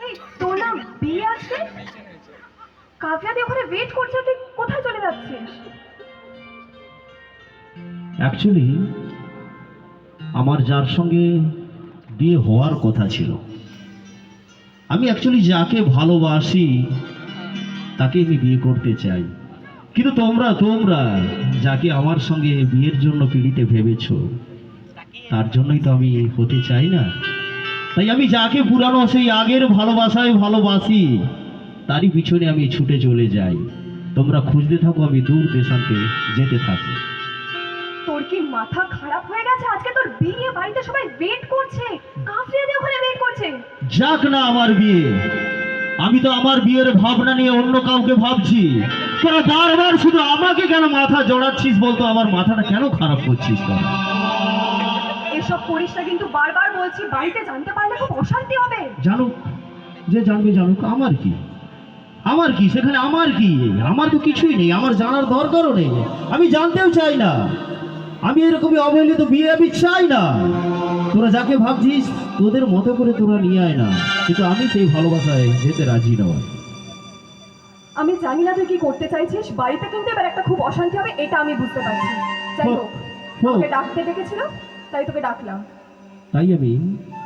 এই তোর না বিয়ে আছে, কাফিয়া দিয়ে ওখানে ওয়েট করছে, তুই কোথায় চলে যাচ্ছিস? অ্যাকচুয়ালি আমার যার সঙ্গে বিয়ে হওয়ার কথা ছিল, আমি অ্যাকচুয়ালি যাকে ভালোবাসি তাকে আমি বিয়ে করতে চাই, কিন্তু তোমরা তোমরা যাকে আমার সঙ্গে বিয়ের জন্য পিড়িতে ভেবেছ তার জন্যই তো আমি হতে চাই না। তাই আমি যাকে পুরানো সেই আগের ভালোবাসায় ভালোবাসি তারই পিছনে আমি ছুটে চলে যাই। তোমরা খুঁজতে থাকো, আমি দূর দেশান্তে যেতে থাকি। তোর কি মাথা খারাপ হয়ে গেছে? আজকে তোর বিয়ে, বাড়িতে সবাই ওয়েট করছে, কাফিয়া দিয়ে ওখানে ওয়েট করছে। যাক না আমার বিয়ে, আমি তো আমার বিয়ের ভাবনা নিয়ে অন্য কাউকে ভাবছি। তোরা বারবার শুধু আমাকে কেন মাথা জড়াচ্ছিস বলতো? আমার মাথাটা কেন খারাপ করছিস তোরা? এসব করিস না কিন্তু, বারবার বলছি, বাড়িতে জানতে পারলে খুব অশান্তি হবে। জানুক, যে জানবে জানুক, আমার কি, আমার কি সেখানে, আমার কি? আমার তো কিছুই নেই, আমার জানার দরকারও নেই, আমি জানতেও চাই না। আমি এরকমই অবহেলিত বিয়ে আমি চাই না। তোরা যাকে ভাবছিস তোদের মতো করে তোরা নিয়ে আয় না, কিন্তু আমি সেই ভালোবাসায় যেতে রাজি নয়। আমি জানি না তুই কি করতে চাইছিস, বাড়িতে কিন্তু এবার একটা খুব অশান্তি হবে, এটা আমি বুঝতে পারছি। যাই হোক, তোকে ডাকতে ডেকেছিলাম, তাই তোকে ডাকলাম। তাই আমি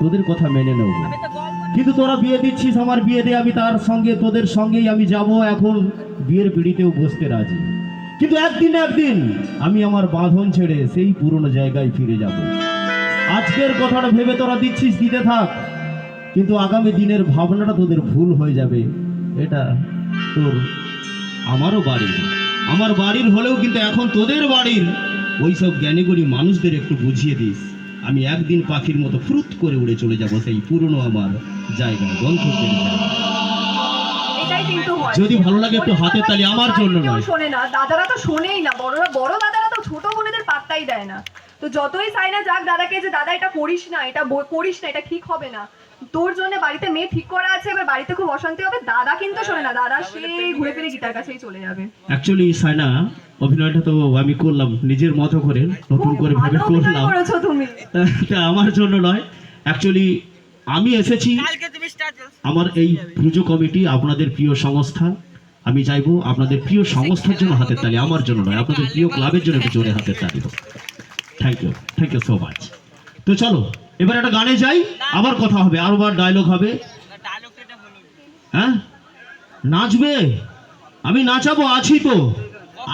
তোদের কথা মেনে নেব, কিন্তু তোরা বিয়ে দিচ্ছিস, আমার বিয়ে দিয়ে আমি তার সঙ্গে তোদের সঙ্গেই আমি যাব, এখন বিয়ের পিড়িতেও বসতে রাজি। কিন্তু একদিন একদিন আমি আমার বাঁধন ছেড়ে সেই পুরনো জায়গায় ফিরে যাব। আজকের কথাটা ভেবে তোরা দিচ্ছিস, দিতে থাক, কিন্তু আগামী দিনের ভাবনাটা তোদের ভুল হয়ে যাবে। এটা তোর আমারও বাড়ি, আমার বাড়ির হলেও কিন্তু এখন তোদের বাড়ির ওইসব জ্ঞানীগুণী মানুষদের একটু বুঝিয়ে দিস, আমি একদিন পাখির মতো ফুরুত করে উড়ে চলে যাব সেই পুরনো আমার জায়গায়, গন্তব্যের জায়গায়। এটাই কিন্তু হয়। যদি ভালো লাগে একটু হাতের তালি আমার জন্য নয়। শোনে না, দাদারা তো শোনেই না, বড় দাদারা তো ছোট বোনেদের পাত্তাই দেয় না। তো যতই চাই না যাক দাদাকে যে দাদা এটা করিস না, এটা করিস না, এটা ঠিক হবে না, তোর জন্য বাড়িতে মেয়ে ঠিক করা আছে, এবার বাড়িতে খুব অশান্তি হবে, দাদা কিন্তু শোনে না, দাদা সেই ঘুরে ফিরে গীতার কাছেই চলে যাবে। অ্যাকচুয়ালি সাইনা, অভিনয়টা তো আমি করলাম নিজের মতো করে, নতুন করে ভেবে করলাম, করেছো তুমি। তা আমার জন্য নয়। অ্যাকচুয়ালি আমি এসেছি, আমার এই পুজো কমিটি আপনাদের প্রিয় সংস্থা, আমি চাইবো আপনাদের প্রিয় সংস্থার জন্য হাতের তালি, আমার জন্য নয়, আপনাদের প্রিয় ক্লাবের জন্য একটু জোরে হাতের তালি হোক। Thank you so much. তো চলো এবার একটা গানে যাই, আবার কথা হবে, আরবার ডায়লগ হবে। হ্যাঁ নাচবে? আমি নাচাবো, আছি তো।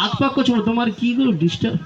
আগ পাক করছো, তোমার কি ডিস্টার্ব?